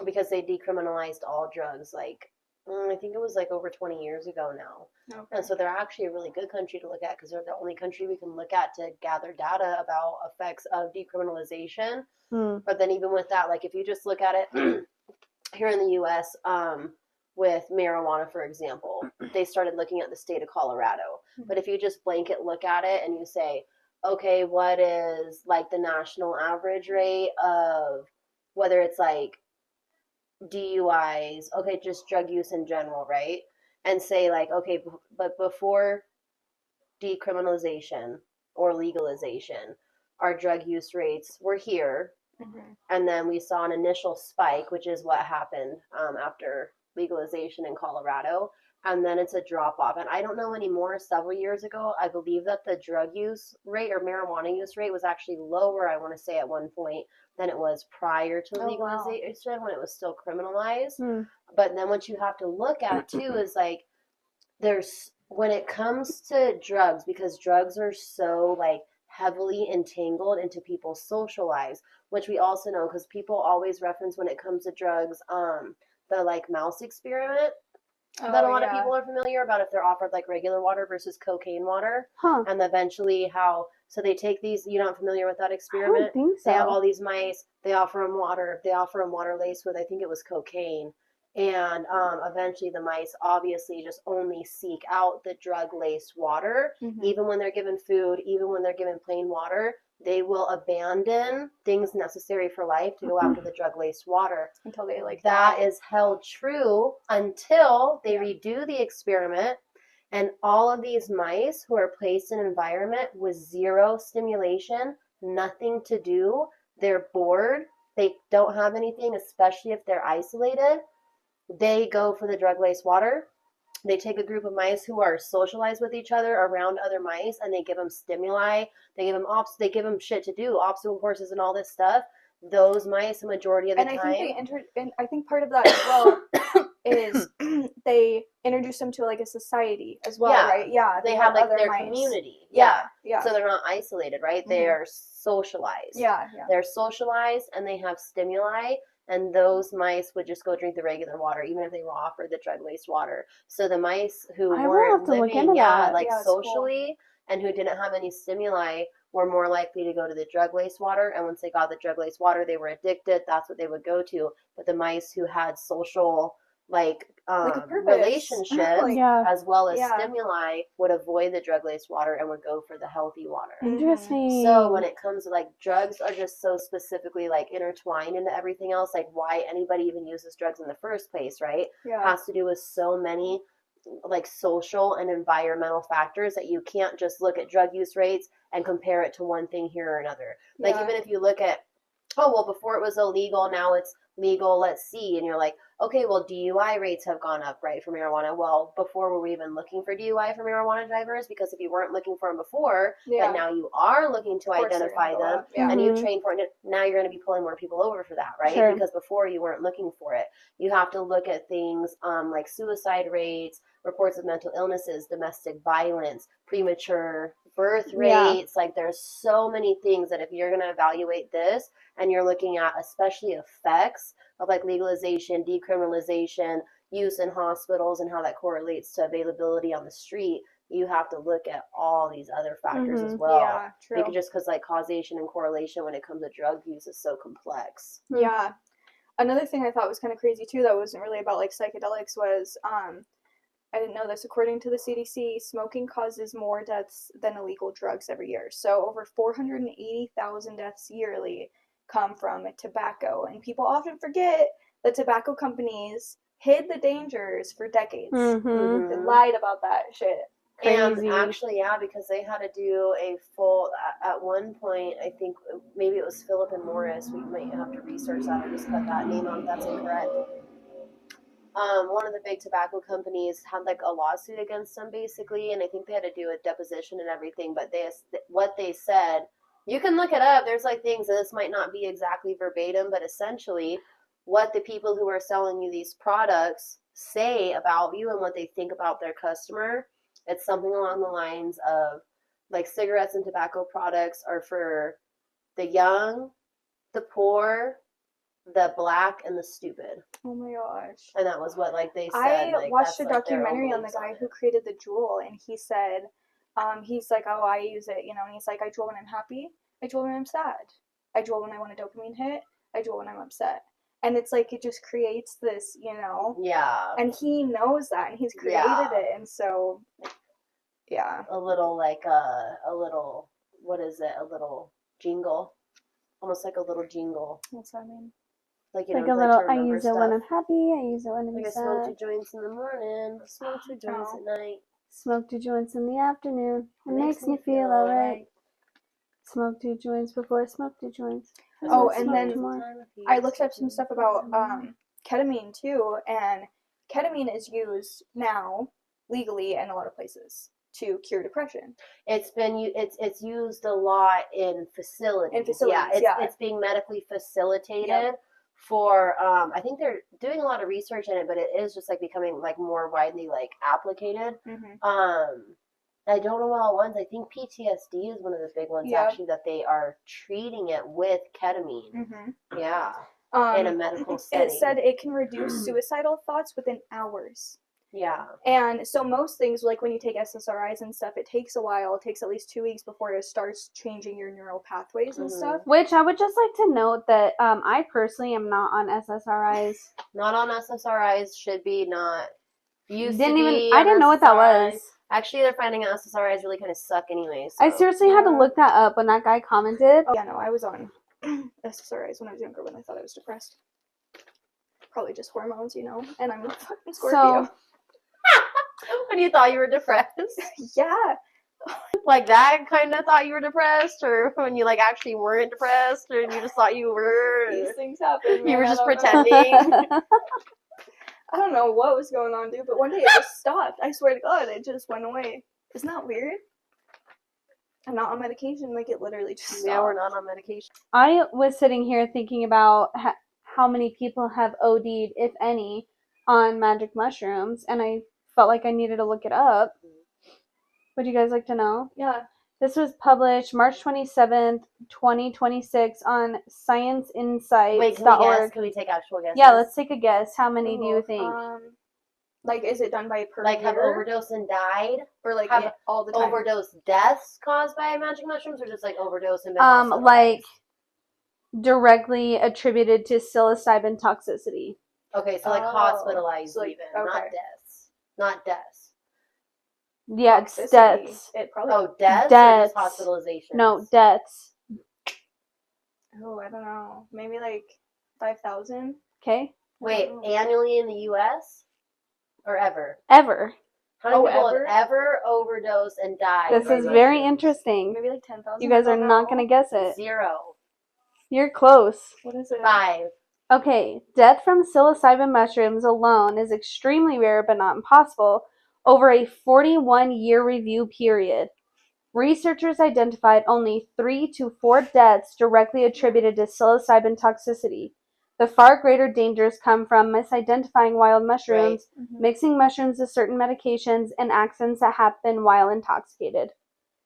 B: because they decriminalized all drugs. Like I think it was like over 20 years ago now.
C: Okay.
B: And so they're actually a really good country to look at because they're the only country we can look at to gather data about effects of decriminalization. But then even with that, like if you just look at it here in the U.S., with marijuana, for example, they started looking at the state of Colorado. But if you just blanket look at it and you say, okay, what is like the national average rate of whether it's like DUIs, okay, just drug use in general, right? And say like, okay, but before decriminalization or legalization, our drug use rates were here. And then we saw an initial spike, which is what happened after legalization in Colorado. And then it's a drop off. And I don't know anymore. Several years ago, I believe that the drug use rate or marijuana use rate was actually lower, I want to say, at one point than it was prior to legalization when it was still criminalized. But then what you have to look at too is like there's when it comes to drugs, because drugs are so like heavily entangled into people's social lives, which we also know because people always reference when it comes to drugs, the like mouse experiment that a lot of people are familiar about if they're offered like regular water versus cocaine water. And eventually how, so they take these, you're not familiar with that experiment?
A: I don't think so.
B: They have all these mice, they offer them water laced with, I think it was cocaine. And eventually the mice obviously just only seek out the drug-laced water. Even when they're given food, even when they're given plain water, they will abandon things necessary for life to go after the drug-laced water.
C: Until they like
B: that
C: die.
B: is held true until they redo the experiment. And all of these mice who are placed in an environment with zero stimulation, nothing to do, they're bored, they don't have anything, especially if they're isolated, they go for the drug-laced water. They take a group of mice who are socialized with each other around other mice, and they give them stimuli. They give them shit to do, obstacle courses and all this stuff. Those mice, the majority of the time.
C: And I think part of that as well is they introduce them to like a society as well, right? Yeah,
B: they have like
C: other
B: their
C: mice.
B: community.
C: Yeah.
B: So they're not isolated, right? They are socialized.
C: Yeah.
B: They're socialized and they have stimuli. And those mice would just go drink the regular water, even if they were offered the drug-laced water. So the mice who weren't living, socially, and who didn't have any stimuli were more likely to go to the drug-laced water. And once they got the drug-laced water, they were addicted. That's what they would go to. But the mice who had social, relationship as well as stimuli would avoid the drug-laced water and would go for the healthy water.
A: Interesting.
B: So when it comes to like drugs are just so specifically like intertwined into everything else, like why anybody even uses drugs in the first place, right? Has to do with so many like social and environmental factors that you can't just look at drug use rates and compare it to one thing here or another. Like even if you look at, oh, well, before it was illegal, now it's legal, let's see. And you're like, okay, well, DUI rates have gone up, right, for marijuana. Well, before were we even looking for DUI for marijuana drivers? Because if you weren't looking for them before, but now you are looking to identify them and you train for it, now you're going to be pulling more people over for that, right? Because before you weren't looking for it. You have to look at things like suicide rates, reports of mental illnesses, domestic violence, premature birth rates. Like there's so many things that if you're going to evaluate this and you're looking at especially effects of like legalization, decriminalization, use in hospitals and how that correlates to availability on the street, you have to look at all these other factors as well.
C: Yeah, true.
B: Just because like causation and correlation when it comes to drug use is so complex.
C: Yeah. Another thing I thought was kind of crazy too that wasn't really about like psychedelics was I didn't know this. According to the CDC, smoking causes more deaths than illegal drugs every year. So over 480,000 deaths yearly come from tobacco. And people often forget that tobacco companies hid the dangers for decades. They lied about that shit.
B: Crazy. And actually, because they had to do a full, at one point, I think maybe it was Philip and Morris, we might have to research that or just cut that name out if that's incorrect. One of the big tobacco companies had like a lawsuit against them basically, and I think they had to do a deposition and everything, but what they said, you can look it up, there's like things, and this might not be exactly verbatim, but essentially what the people who are selling you these products say about you and what they think about their customer. It's something along the lines of, like, cigarettes and tobacco products are for the young, the poor, the black, and the stupid.
C: Oh my gosh.
B: And that was what, like, they said.
C: I
B: like,
C: watched
B: that's,
C: a
B: like, their own
C: documentary on the
B: beliefs
C: guy
B: it.
C: who created the Juul, and he said, he's like, oh, I use it, you know, and he's like, I Juul when I'm happy, I Juul when I'm sad, I Juul when I want a dopamine hit, I Juul when I'm upset. And it's like, it just creates this, you know.
B: Yeah.
C: And he knows that, and he's created it, and so, yeah.
B: A little, like, a little, what is it? A little jingle. Almost like a little jingle.
C: What's that mean?
B: Like, you
A: Like
B: know,
A: a
B: like
A: little,
B: to
A: I
B: remember
A: use it
B: stuff.
A: when I'm happy, I use it when I'm
B: Like, I
A: sad.
B: smoke 2 joints in the morning, smoke 2 joints at night.
A: Smoke 2 joints in the afternoon. It makes me feel alright. Smoke 2 joints before I smoke 2 joints.
C: Oh, and then I looked up some stuff about ketamine too, and ketamine is used now legally in a lot of places to cure depression.
B: It's been it's used a lot in facilities. It's being medically facilitated for I think they're doing a lot of research in it, but it is just like becoming like more widely like applicated. I don't know all ones. I think PTSD is one of the big ones actually that they are treating it with ketamine. Yeah. In a medical setting.
C: It said it can reduce suicidal thoughts within hours.
B: Yeah.
C: And so most things, like when you take SSRIs and stuff, it takes a while. It takes at least 2 weeks before it starts changing your neural pathways and stuff.
A: Which I would just like to note that I personally am not on SSRIs.
B: Not on SSRIs, should be not.
A: I didn't know what that was.
B: Actually, they're finding out SSRIs really kind of suck anyway. So.
A: I seriously had to look that up when that guy commented.
C: Oh, yeah, no, I was on SSRIs when I was younger when I thought I was depressed. Probably just hormones, you know, and I'm a fucking Scorpio.
A: So,
B: when you thought you were depressed?
C: Yeah.
B: Like that kind of thought you were depressed, or when you like actually weren't depressed, or you just thought you were?
C: These things happen.
B: You were just pretending.
C: I don't know what was going on, dude, but one day it just stopped. I swear to God, it just went away. Isn't that weird? I'm not on medication, like it literally just stopped.
B: Yeah, we're not on medication.
A: I was sitting here thinking about how many people have OD'd, if any, on magic mushrooms, and I felt like I needed to look it up. Would you guys like to know?
C: Yeah.
A: This was published March 27th, 2026 on scienceinsights.org.
B: Wait, can we guess? Can we take actual guesses?
A: Yeah, let's take a guess. How many do you think?
C: Like, is it done by per
B: like,
C: year?
B: have overdosed and died?
C: Or, like,
B: have
C: all the time?
B: Overdose deaths caused by magic mushrooms, or just, like, overdose and
A: like, directly attributed to psilocybin toxicity.
B: Okay, so, like, hospitalized
C: so, like,
B: even.
C: okay.
B: Not deaths. Not deaths.
A: Yeah,
C: toxicity.
A: It's deaths.
C: It probably...
B: Oh, deaths?
A: Deaths.
B: Or just hospitalizations?
A: No, deaths.
C: Oh, I don't know. Maybe, like, 5,000?
A: Okay.
B: Wait, annually in the U.S.? Or ever?
A: Ever.
B: How many people have ever overdosed and died?
A: This is very interesting.
C: Maybe like 10,000.
A: You guys are not going to guess it.
B: 0.
A: You're close.
C: What is it?
B: 5.
A: Okay, death from psilocybin mushrooms alone is extremely rare but not impossible over a 41-year review period. Researchers identified only 3 to 4 deaths directly attributed to psilocybin toxicity. The far greater dangers come from misidentifying wild mushrooms, mixing mushrooms with certain medications, and accidents that happen while intoxicated.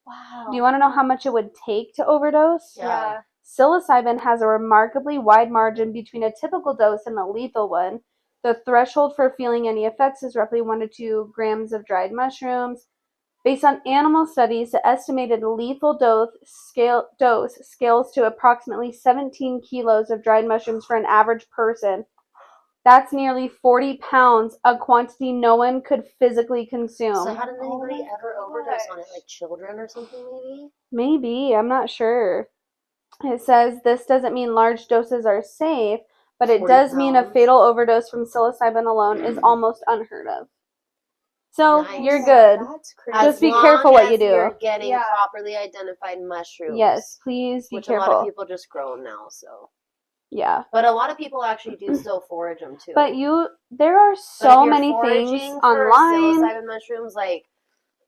C: Wow.
A: Do you want to know how much it would take to overdose?
C: Yeah.
A: Psilocybin has a remarkably wide margin between a typical dose and a lethal one. The threshold for feeling any effects is roughly 1 to 2 grams of dried mushrooms. Based on animal studies, the estimated lethal dose scales to approximately 17 kilos of dried mushrooms for an average person. That's nearly 40 pounds, a quantity no one could physically consume.
B: So how did anybody ever overdose on it? Like children or something maybe?
A: Maybe, I'm not sure. It says this doesn't mean large doses are safe, but it does mean a fatal overdose from psilocybin alone is almost unheard of. So, you're good.
C: That's crazy.
A: Just be careful what you do.
B: You're getting properly identified mushrooms.
A: Yes, please be careful.
B: Which a lot of people just grow them now, so.
A: Yeah.
B: But a lot of people actually do still forage them, too.
A: But there are so many things online.
B: Psilocybin mushrooms, like,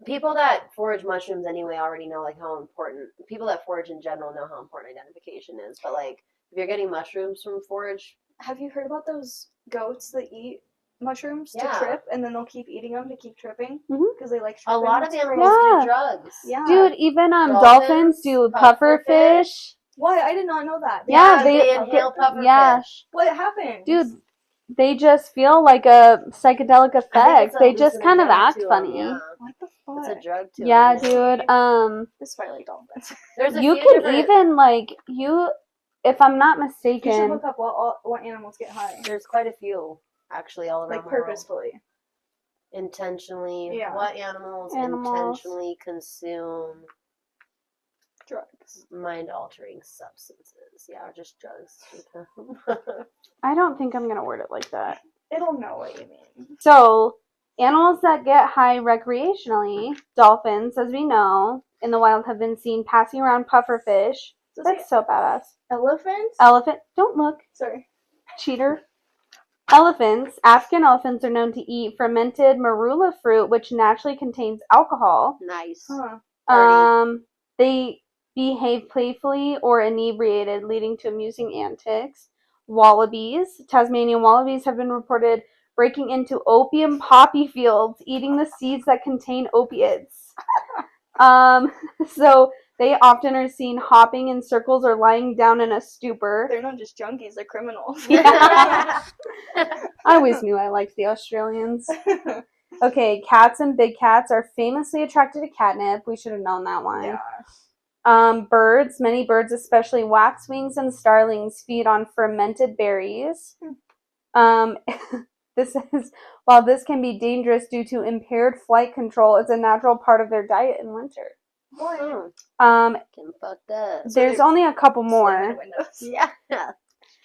B: people that forage mushrooms anyway already know, like, how important, people that forage in general know how important identification is. But, like, if you're getting mushrooms from forage
C: have you heard about those goats that eat mushrooms to
B: Yeah.
C: trip, and then they'll keep eating them to keep tripping
A: Mhm.
C: because they like
B: A
C: tripping?
B: lot of
C: It's
B: animals
A: Yeah.
B: do drugs.
C: Yeah.
A: Dude, even
B: Dolphins,
A: dolphins do pufferfish.
C: What? I did not know that.
A: Yeah,
B: they inhale pufferfish.
A: Yeah.
C: What happens?
A: Dude, they just feel like a psychedelic
B: I think
A: effect.
B: it's a
A: They just kind of
B: hallucinogenic
A: act
B: to 'em,
A: funny.
B: Yeah.
C: What the fuck?
B: It's a drug to
A: Yeah,
B: 'em.
A: dude.
C: This is probably like dolphins.
B: There's a
A: You
B: few
A: can
B: different.
A: even if I'm not
C: You should
A: mistaken,
C: look up what animals get high.
B: There's quite a few actually all around
C: Like
B: the world.
C: purposefully.
B: Intentionally.
C: Yeah.
B: What animals intentionally consume
C: Drugs.
B: mind-altering substances? Yeah, or just drugs.
A: I don't think I'm gonna word it like that.
C: It'll know what you mean.
A: So, animals that get high recreationally, dolphins, as we know, in the wild have been seen passing around pufferfish. That's so badass.
C: Elephants?
A: Elephant, don't look.
C: Sorry.
A: Cheater. Elephants, African elephants are known to eat fermented marula fruit, which naturally contains alcohol.
B: Nice.
C: Huh.
A: They behave playfully or inebriated, leading to amusing antics. Wallabies, Tasmanian wallabies have been reported breaking into opium poppy fields, eating the seeds that contain opiates. So they often are seen hopping in circles or lying down in a stupor.
C: They're not just junkies, they're criminals.
A: Yeah. I always knew I liked the Australians. Okay, cats and big cats are famously attracted to catnip. We should have known that one.
C: Yeah.
A: Birds, many birds, especially waxwings and starlings, feed on fermented berries. While this can be dangerous due to impaired flight control, it's a natural part of their diet in winter.
C: What?
B: Getting fucked up.
A: There's only a couple more.
B: Yeah.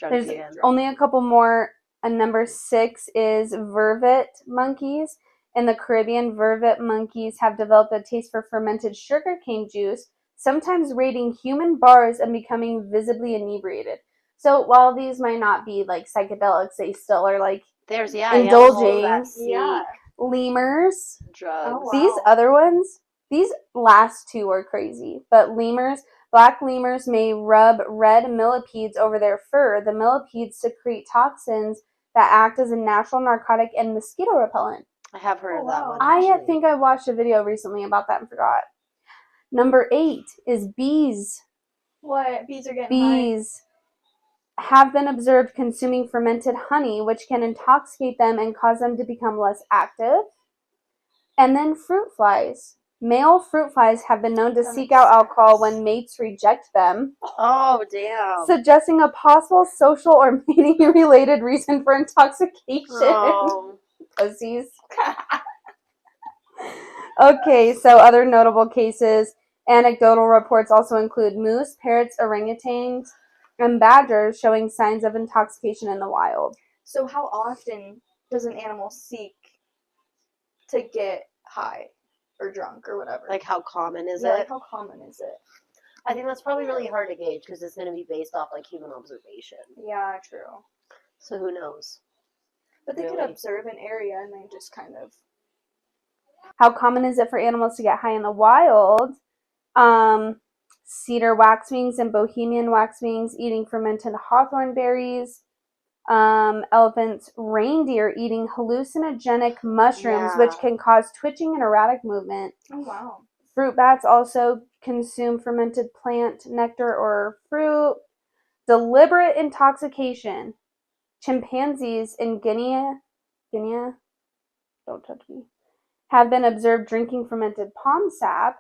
A: There's only a couple more. And number 6 is vervet monkeys. In the Caribbean, vervet monkeys have developed a taste for fermented sugarcane juice, sometimes raiding human bars and becoming visibly inebriated. So while these might not be like psychedelics, they still are like indulging.
C: Yeah.
A: Lemurs.
B: Drugs.
C: Oh, wow.
A: These other ones, these last two are crazy. But lemurs, black lemurs may rub red millipedes over their fur. The millipedes secrete toxins that act as a natural narcotic and mosquito repellent.
B: I have heard of that one.
A: I think I watched a video recently about that and forgot. Number 8 is bees.
C: What? Bees are getting
A: Bees have been observed consuming fermented honey, which can intoxicate them and cause them to become less active. And then fruit flies. Male fruit flies have been known to seek out alcohol when mates reject them.
B: Oh, damn.
A: Suggesting a possible social or mating-related reason for intoxication.
B: Oh.
A: Pussies. Okay, so other notable cases. Anecdotal reports also include moose, parrots, orangutans, and badgers showing signs of intoxication in the wild.
C: So how often does an animal seek to get high or drunk or whatever?
B: Like how common is
C: Like
B: it?
C: how common is it?
B: I think that's probably really hard to gauge because it's going to be based off like human observation.
C: Yeah, true.
B: So who knows?
C: But they could observe an area and they just kind of...
A: How common is it for animals to get high in the wild? Cedar waxwings and Bohemian waxwings eating fermented hawthorn berries. Elephants, reindeer eating hallucinogenic mushrooms, which can cause twitching and erratic movement.
C: Oh, wow.
A: Fruit bats also consume fermented plant nectar or fruit. Deliberate intoxication. Chimpanzees in Guinea, don't touch me, have been observed drinking fermented palm sap.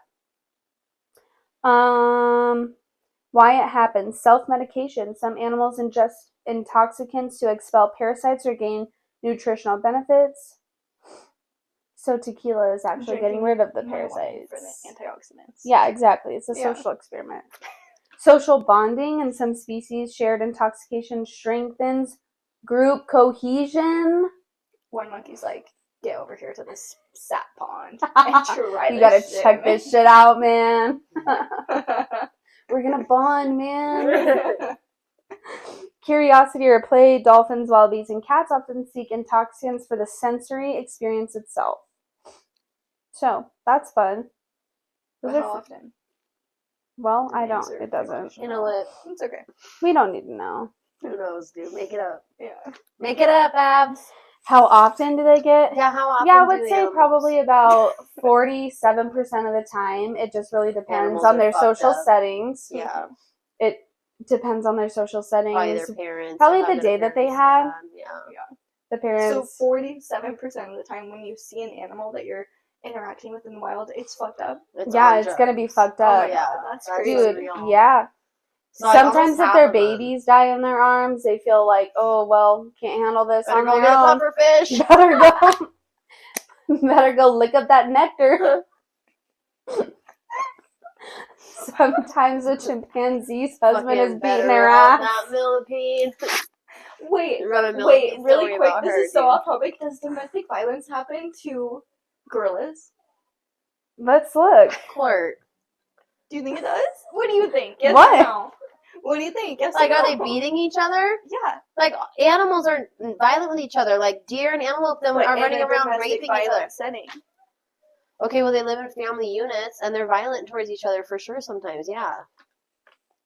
A: Why it happens. Self-medication. Some animals ingest intoxicants to expel parasites or gain nutritional benefits. So tequila is actually getting rid of the parasites.
C: For the antioxidants.
A: Yeah, exactly. It's a social experiment. Social bonding. In some species, shared intoxication strengthens group cohesion.
C: One monkey's like, get over here to this sap pond and try
A: You gotta check this shit out, man. We're gonna bond, man. Curiosity or play. Dolphins, wallabies, and cats often seek intoxicants for the sensory experience itself. So, that's fun.
C: How often?
A: Well, I don't. It doesn't.
B: You know what?
C: It's okay.
A: We don't need to know.
B: Who knows, dude? Make it up.
C: Yeah.
B: Make it up, Abs.
A: How often do they get?
B: Yeah, how often?
A: Yeah, I
B: do
A: would
B: the
A: say
B: animals-
A: probably about 47% of the time. It just really depends
B: Animals
A: on
B: are
A: their
B: fucked
A: social
B: up.
A: settings.
B: Yeah,
A: It depends on their social
B: probably
A: settings.
B: their parents.
A: Probably
B: how
A: the
B: their
A: day that they
B: parents
A: had.
B: stand. Yeah.
A: The parents.
C: So 47% of the time when you see an animal that you're interacting with in the wild, it's fucked up.
B: It's
A: Yeah,
B: on
A: it's gonna be
B: drugs.
A: fucked
C: Oh
A: up.
C: my god, that's
B: That's
C: crazy.
A: Dude,
B: real.
A: yeah.
B: So I
A: Sometimes
B: almost
A: if their
B: have them.
A: babies die in their arms, they feel like, oh, well, can't handle this
B: Better
A: on
B: go
A: their
B: get a
A: own.
B: puffer fish.
A: Better go lick up that nectar. Sometimes a chimpanzee's husband is beating their ass.
B: That millipede.
C: Wait,
B: Run a
C: wait,
B: millipede
C: really
B: story
C: quick.
B: about
C: This
B: her,
C: is so
B: dude.
C: off topic. Does domestic violence happen to gorillas?
A: Let's look.
B: Flirt.
C: Do you think it does? What do you think? Yes
A: What?
C: or no? What do you think? Yes
B: Like,
C: or
B: are
C: no?
B: they beating each other?
C: Yeah.
B: Like, animals are violent with each other. Like, deer and antelope them
C: But
B: are
C: in
B: running
C: a
B: around
C: domestic
B: raping each other.
C: violence setting.
B: Okay, well, they live in family units, and they're violent towards each other for sure sometimes, yeah.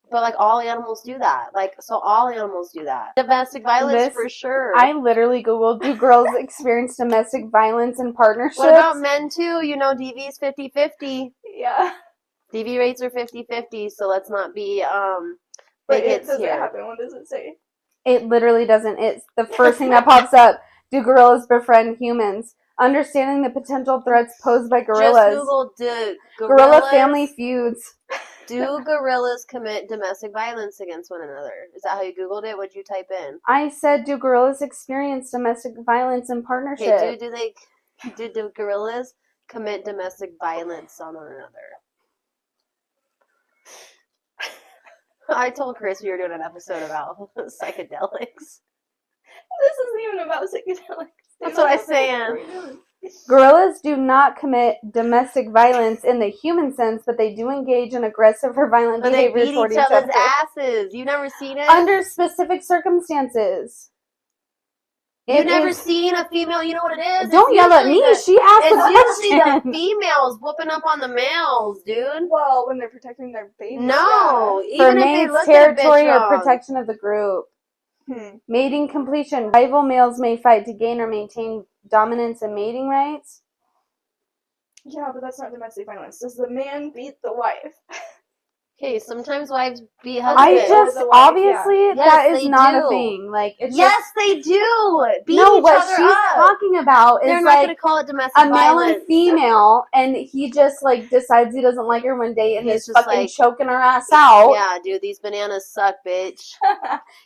B: But, like, all animals do that. Like, so all animals do that. Domestic violence for sure.
A: I literally Googled, do girls experience domestic violence in partnerships?
B: What about men, too? You know, DV's 50-50.
C: Yeah.
B: DV rates are 50-50, so let's not be,
C: But it
B: bigots
C: doesn't
B: here.
C: happen. What does it say?
A: It literally doesn't. It's the first thing that pops up. Do gorillas befriend humans? Understanding the potential threats posed by gorillas.
B: Just Google
A: Gorilla family feuds.
B: Do gorillas commit domestic violence against one another? Is that how you Googled it? What'd you type in?
A: I said, do gorillas experience domestic violence in partnership?
B: Okay, do gorillas commit domestic violence on one another? I told Chris we were doing an episode about psychedelics.
C: This isn't even about psychedelics.
B: That's what I'm saying.
A: Gorillas do not commit domestic violence in the human sense, but they do engage in aggressive or violent
B: But they
A: behavior
B: beat
A: toward
B: each
A: each
B: other's
A: other.
B: asses. You never seen it?
A: Under specific circumstances.
B: You've never seen a female, you know what it is?
A: Don't yell at me. She asked the
B: It's usually
A: question.
B: the females whooping up on the males, dude.
C: Well, when they're protecting their babies.
B: No,
A: For
B: even if they
A: mates,
B: look
A: territory,
B: at a bitch
A: or
B: wrong.
A: protection of the group.
C: Yeah.
A: Mating completion. Rival males may fight to gain or maintain dominance and mating rights.
C: Yeah, but that's not domestic violence. Does the man beat the wife?
B: Okay, sometimes wives beat
A: I
B: husbands.
A: just,
C: the wife,
A: obviously,
B: yeah.
A: that
B: Yes,
A: is
B: they
A: not
B: do.
A: a thing. Like, it's
B: Yes,
A: just,
B: they do. Beat
A: no,
B: each
A: what
B: other
A: she's
B: up.
A: talking about
B: They're
A: is
B: not
A: like
B: gonna call it domestic
A: a male
B: violence.
A: and female, and he just like decides he doesn't like her one day and
B: He's
A: is
B: just
A: fucking
B: like,
A: choking her ass out.
B: Yeah, dude, these bananas suck, bitch.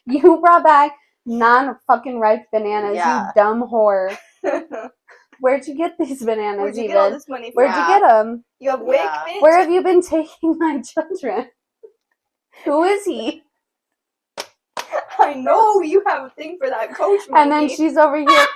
A: You brought back non-fucking ripe bananas,
B: Yeah.
A: you dumb whore. Where'd you get these bananas?
C: Where'd you
A: even?
C: get all this money from?
A: Where'd you get them?
C: You have wig,
B: Yeah.
C: bitch?
A: Where have you been taking my children? Who is he?
C: I know you have a thing for that coach monkey.
A: And then she's over here.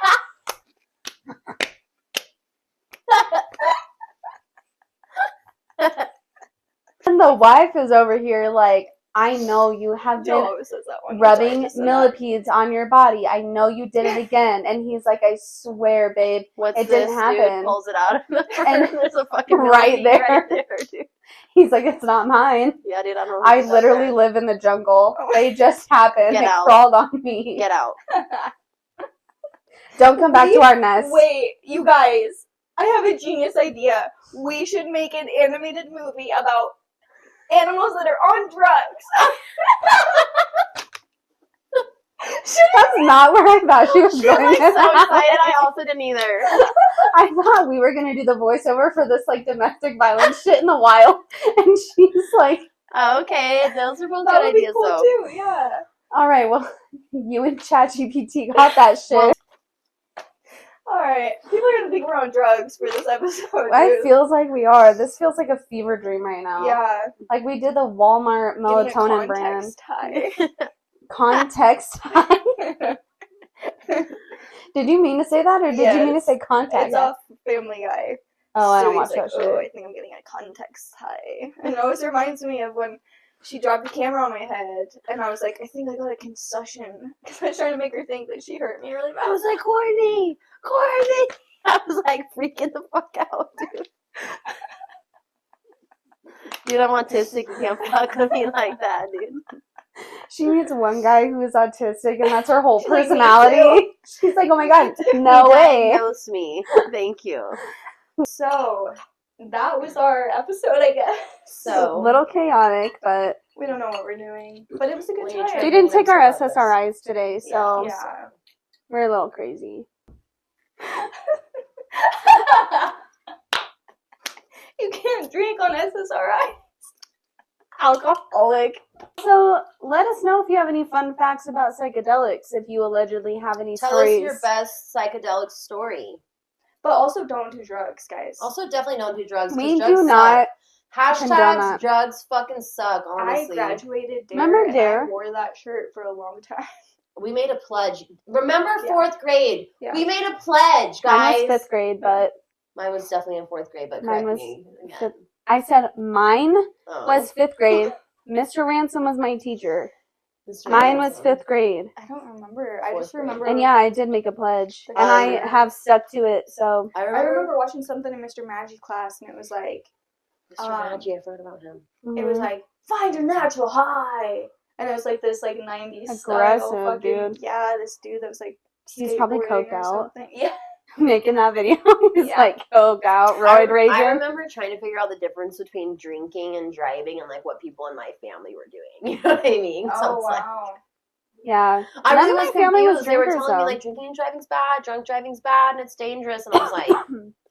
A: And the wife is over here like, I know you have
C: Joe
A: been
C: always says that one.
A: rubbing millipedes on your body. I know you did it again. And he's like, I swear, babe,
B: What's
A: it
B: this,
A: didn't happen.
B: dude? Pulls it out of the
A: And
B: there's a fucking
A: right
B: millipede
A: there.
B: right there, dude.
A: He's like, it's not mine.
B: Yeah, dude, I don't know.
A: I literally live in the jungle. They just happened.
B: Get
A: It
B: out.
A: crawled on me.
B: Get out.
A: Don't come back to our nest.
C: Wait, you guys. I have a genius idea. We should make an animated movie about animals that are on drugs.
A: That's not where I thought she was
B: She was
A: going.
B: like so
A: with that.
B: excited. I also didn't either.
A: I thought we were gonna do the voiceover for this like domestic violence shit in the wild, and she's like,
B: Oh, okay, those are both
C: That
B: good
C: would be
B: ideas,
C: cool
B: though.
C: too, yeah.
A: "All right, well, you and ChatGPT got that shit."
B: Well,
C: Alright. People are gonna think we're on drugs for this episode.
A: It
C: Dude.
A: feels like we are. This feels like a fever dream right now.
C: Yeah.
A: Like we did the Walmart melatonin
C: Getting a
A: brand.
C: context high.
A: Context high. Did you mean to say that, or did you mean to
C: Yes.
A: say contact?
C: It's off Family Guy.
A: Oh, I don't
C: So
A: watch
C: he's like,
A: that shit.
C: oh, I think I'm getting a context high. And it always reminds me of when she dropped the camera on my head, and I was like, I think I got a concussion. Because I was trying to make her think that she hurt me really bad.
B: I was like, Courtney! I was like freaking the fuck out, dude. Dude, I'm autistic. You can't fuck with me like that, dude.
A: She meets one guy who is autistic, and that's her whole
C: She's like, "Me
A: personality.
C: too."
A: She's like, oh my god, no way.
B: Diagnose me. Thank you.
C: So that was our episode, I guess.
B: So
A: A little chaotic, but
C: We don't know what we're doing, but it was a good
B: Well, you're
C: time.
A: we didn't take our
B: About this.
A: SSRIs today, so
C: Yeah.
A: we're a little crazy.
C: You can't drink on SSRI.
A: Alcoholic. So let us know if you have any fun facts about psychedelics. If you allegedly have any
B: Tell
A: stories.
B: us your best psychedelic story.
C: But also don't do drugs, guys.
B: Also, definitely don't do drugs. 'cause
A: We
B: drugs
A: do not.
B: suck.
A: condone
B: Hashtags
A: that.
B: drugs fucking suck,
C: I
B: honestly.
C: graduated DARE,
A: Remember
C: and
A: DARE?
C: I wore that shirt for a long time.
B: We made a pledge. Remember
C: Yeah.
B: 4th grade?
C: Yeah.
B: We made a pledge,
A: Mine
B: guys.
A: was 5th grade, but
B: Mine was definitely in 4th grade, but
A: Mine
B: correct
A: was
B: me again.
A: fifth- I said mine
B: Oh.
A: was 5th grade. Mr. Ransom was my teacher.
B: Mr.
A: Mine was
B: Ransom.
A: 5th grade.
C: I don't remember. I
B: Fourth
C: just
B: grade.
C: remember.
A: And yeah, I did make a pledge. And I have stuck to it, so.
B: I
C: I
B: remember,
C: remember watching something in Mr. Maggi class, and it was like,
B: Mr. Maggi. I've heard about him.
C: it was like, find your natural high. And it was like this like 90s
A: Aggressive,
C: style fucking,
A: dude.
C: yeah, this dude that was like
A: He's probably
C: skateboarding
A: coked
C: or
A: out.
C: something. Yeah.
A: Making that video. He's
C: Yeah.
A: like coked out,
B: I
A: roid raging.
B: remember trying to figure out the difference between drinking and driving and like what people in my family were doing. You know what I mean? So
C: Oh,
B: it's like,
C: wow.
A: Yeah.
B: I
A: None
B: really
A: of
B: was
A: my family was
B: confused. They were
A: drinkers,
B: telling me
A: though.
B: like drinking and driving's bad, drunk driving's bad, and it's dangerous. And I was like,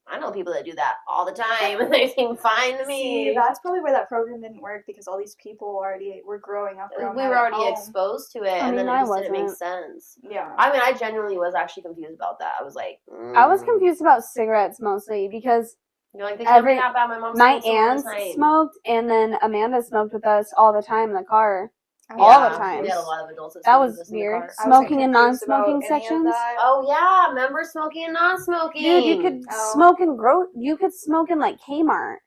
B: I know people that do that all the time, and they seem fine to me.
C: See, that's probably why that program didn't work, because all these people already were growing up around
B: We
C: that
B: were
C: at
B: already
C: home.
B: exposed to it,
A: I
B: and
A: mean,
B: then it
A: I
B: just didn't make
A: wasn't.
B: sense.
C: Yeah.
B: I mean, I genuinely was actually confused about that. I was like,
A: I was confused about cigarettes mostly because
B: You're like, they can't
A: every-
B: be that bad. My mom
A: my
B: smokes them all the
A: aunts
B: time.
A: smoked, and then Amanda smoked with us all the time in the car.
C: I
A: all
C: was
A: the time.
B: We had a lot of adults
A: That
B: smoked
A: was
B: with us in the
A: weird.
B: car.
C: I wasn't
A: Smoking and
C: confused about
A: non-smoking
C: any of
A: sections.
C: that.
B: Oh yeah, remember smoking and non-smoking?
A: Dude, you could
C: Oh.
A: smoke in you could smoke in like Kmart.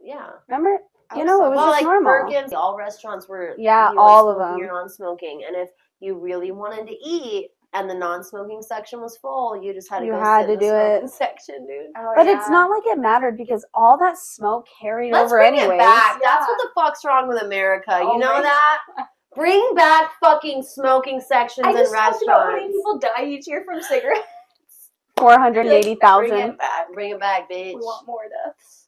B: Yeah.
A: Remember?
C: I
A: You
C: was
A: know,
C: so-
A: it was
B: Well,
A: just
B: like
A: normal.
B: Perkins, all restaurants were
A: Yeah,
B: you know,
A: all of
B: smoking
A: them.
B: or non-smoking, and if you really wanted to eat and the non-smoking section was full, you just had to
A: You
B: go
A: had
B: sit in
A: to
B: the
A: do
B: smoking
A: it.
B: section, dude.
C: Oh,
A: But
C: yeah.
A: it's not like it mattered because all that smoke carried
B: Let's
A: over
B: bring
A: anyways.
B: it back.
C: Yeah.
B: That's what the fuck's wrong with America.
C: Oh
B: You know
C: my-
B: that? Bring back fucking smoking sections
C: I
B: in
C: just talked about how many
B: restaurants.
C: people die each year from cigarettes.
A: 480,000.
C: Bring it back.
B: Bring it back, bitch.
C: We want more deaths.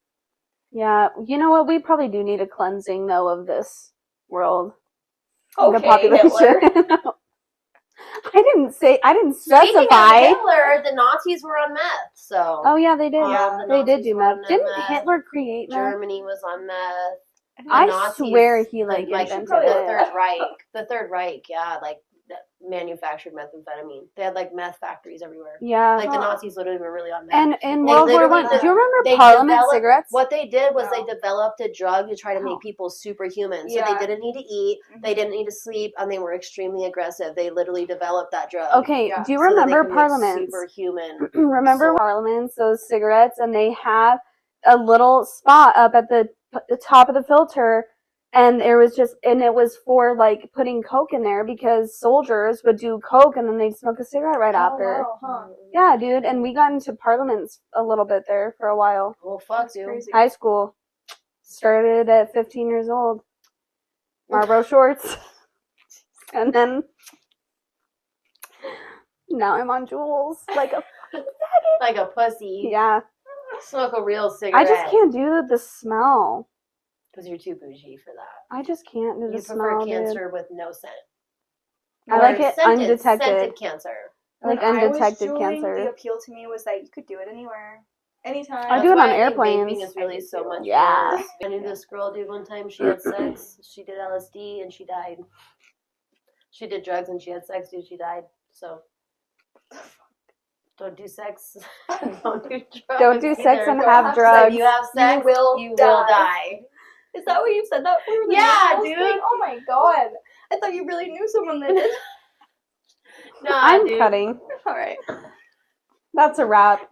A: Yeah, you know what? We probably do need a cleansing though of this world. Of the
C: Okay,
A: population.
C: Hitler.
A: I didn't
B: Speaking
A: specify.
B: of Hitler, the Nazis were on meth, so.
A: Oh yeah, they did.
C: Yeah,
B: the
A: They did
B: Nazis
A: do
B: were
A: meth.
B: on
A: Didn't
B: meth.
A: Hitler create meth?
B: Germany was on meth. The
A: I
B: Nazis,
A: swear he like
B: the
A: invented
B: Third
A: it.
B: Reich. The Third Reich, yeah, like manufactured methamphetamine. They had like meth factories everywhere.
A: Yeah.
B: Like the Nazis literally were really on meth.
A: And in
B: They
A: World War
B: literally
A: One, do you remember
B: they
A: Parliament
B: developed-
A: cigarettes?
B: What they did was
C: No.
B: they developed a drug to try to
A: Oh.
B: make people superhuman. So
C: Yeah.
B: they didn't need to eat, they didn't need to sleep, and they were extremely aggressive. They literally developed that drug.
A: Okay,
C: Yeah.
A: do you
B: so that they
A: remember
B: could make
A: Parliaments?
B: superhuman.
A: Remember
B: So-
A: Parliaments, those cigarettes, and they have a little spot up at the top of the filter, and it was for like putting Coke in there because soldiers would do Coke and then they'd smoke a cigarette right after.
C: Oh, wow, huh.
A: Yeah, dude, and we got into Parliaments a little bit there for a while.
B: Well, fuck,
C: That's
B: dude.
C: crazy.
A: High school. Started at 15 years old. Marlboro shorts. And then now I'm on Juuls. Like a
B: Like a pussy.
A: yeah.
B: Smoke a real
A: I
B: cigarette.
A: just can't do the smell.
B: Because you're too bougie for that.
A: I just can't do the
B: You
A: smell,
B: prefer
A: dude.
B: cancer with no scent.
A: I
B: Or
A: like it undetected.
B: Scented cancer.
A: I like
C: When I was
A: undetected
C: juuling,
A: cancer.
C: The appeal to me was that you could do it anywhere, anytime.
A: I do it
B: That's
A: on
B: why I think
A: airplanes.
B: Vaping is really so much
A: Yeah.
B: worse. I knew this girl, dude, one time she had sex, she did LSD, and she died. She did drugs and she had sex, dude, she died. So, don't do sex. Don't do drugs.
A: Don't do sex
B: either.
A: and
C: Don't
A: have
C: have
A: drugs.
B: If you have sex,
C: will die.
B: die.
C: Is that what you said that for? The
B: Yeah,
C: nails
B: dude.
C: thing? Oh my god. I thought you really knew someone that did.
B: Nah,
A: I'm
B: dude.
A: cutting.
C: Alright.
A: That's a wrap.